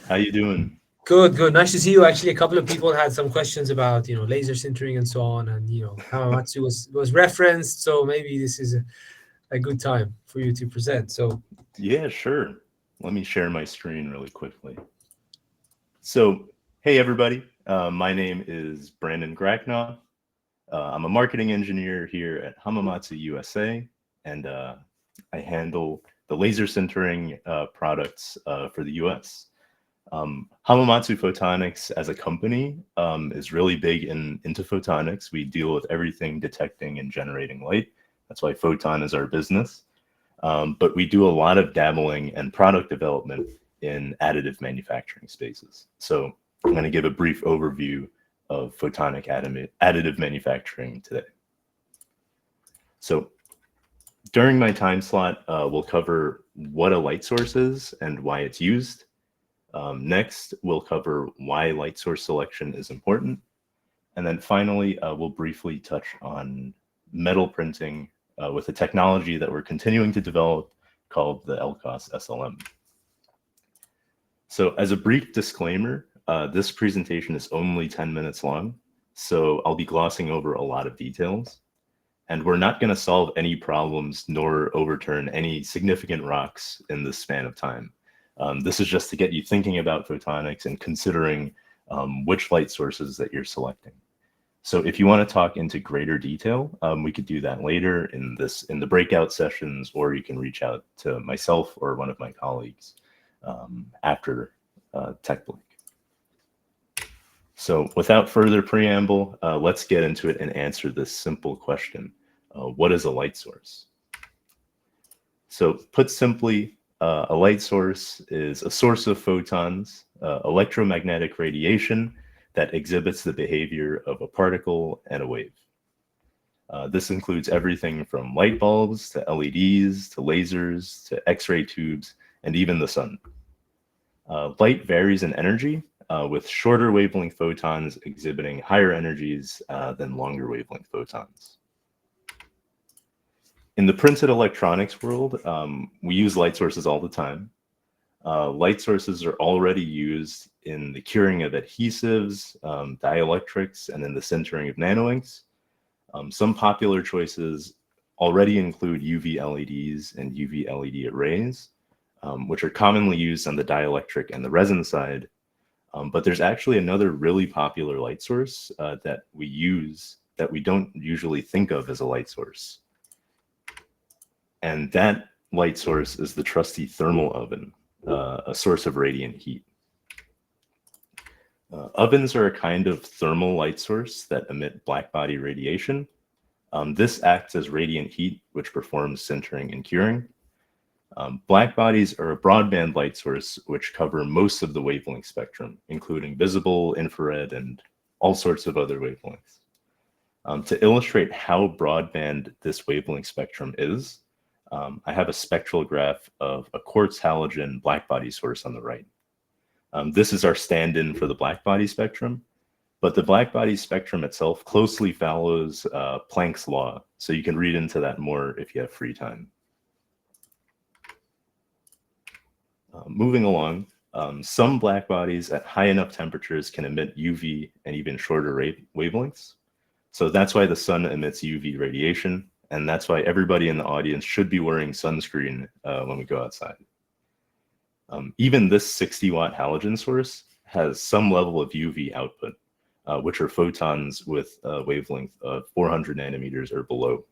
How you doing? Good, good. Nice to see you. Actually, a couple of people had some questions about, laser sintering and so on, and Hamamatsu was referenced, so maybe this is a good time for you to present. So, Yeah, sure. Let me share my screen really quickly. So, hey everybody. My name is Brandon Gorakhnauth. I'm a marketing engineer here at Hamamatsu USA, and I handle the laser sintering products for the US. Hamamatsu Photonics as a company is really big into photonics. We deal with everything detecting and generating light. That's why photon is our business. But we do a lot of dabbling and product development in additive manufacturing spaces. So I'm going to give a brief overview of photonic additive manufacturing today. So during my time slot, we'll cover what a light source is and why it's used. Next, we'll cover why light source selection is important. And then finally, we'll briefly touch on metal printing with a technology that we're continuing to develop called the LCOS-SLM. So as a brief disclaimer, this presentation is only 10 minutes long, so I'll be glossing over a lot of details. And we're not going to solve any problems nor overturn any significant rocks in this span of time. This is just to get you thinking about photonics and considering which light sources that you're selecting. So if you want to talk into greater detail, we could do that later in the breakout sessions, or you can reach out to myself or one of my colleagues after Tech Blink. So without further preamble, let's get into it and answer this simple question. What is a light source? So put simply, a light source is a source of photons, electromagnetic radiation that exhibits the behavior of a particle and a wave. This includes everything from light bulbs to LEDs to lasers to X-ray tubes and even the sun. Light varies in energy, with shorter wavelength photons exhibiting higher energies than longer wavelength photons. In the printed electronics world, we use light sources all the time. Light sources are already used in the curing of adhesives, dielectrics, and in the sintering of nanoinks. Some popular choices already include UV LEDs and UV LED arrays, which are commonly used on the dielectric and the resin side. But there's actually another really popular light source that we use that we don't usually think of as a light source. And that light source is the trusty thermal oven, a source of radiant heat. Ovens are a kind of thermal light source that emit blackbody radiation. This acts as radiant heat, which performs sintering and curing. Blackbodies are a broadband light source which cover most of the wavelength spectrum, including visible, infrared, and all sorts of other wavelengths. To illustrate how broadband this wavelength spectrum is, I have a spectral graph of a quartz halogen blackbody source on the right. This is our stand-in for the blackbody spectrum, but the blackbody spectrum itself closely follows Planck's law, so you can read into that more if you have free time. Moving along, some blackbodies at high enough temperatures can emit UV and even shorter wavelengths. So that's why the sun emits UV radiation, and that's why everybody in the audience should be wearing sunscreen when we go outside. Even this 60-watt halogen source has some level of UV output, which are photons with a wavelength of 400 nanometers or below.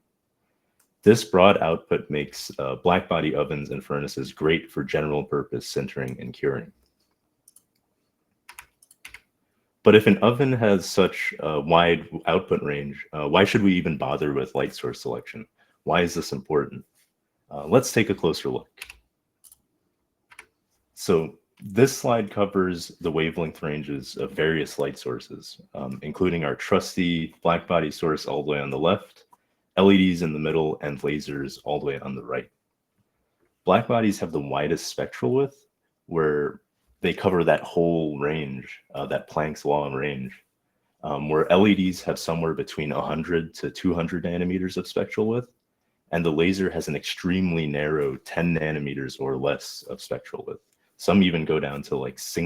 This broad output makes blackbody ovens and furnaces great for general purpose sintering and curing. But if an oven has such a wide output range, why should we even bother with light source selection? Why is this important? Let's take a closer look. So this slide covers the wavelength ranges of various light sources, including our trusty blackbody source all the way on the left, LEDs in the middle, and lasers all the way on the right. Blackbodies have the widest spectral width, where they cover that whole range, that Planck's law range, where LEDs have somewhere between 100 to 200 nanometers of spectral width, and the laser has an extremely narrow 10 nanometers or less of spectral width. Some even go down to like single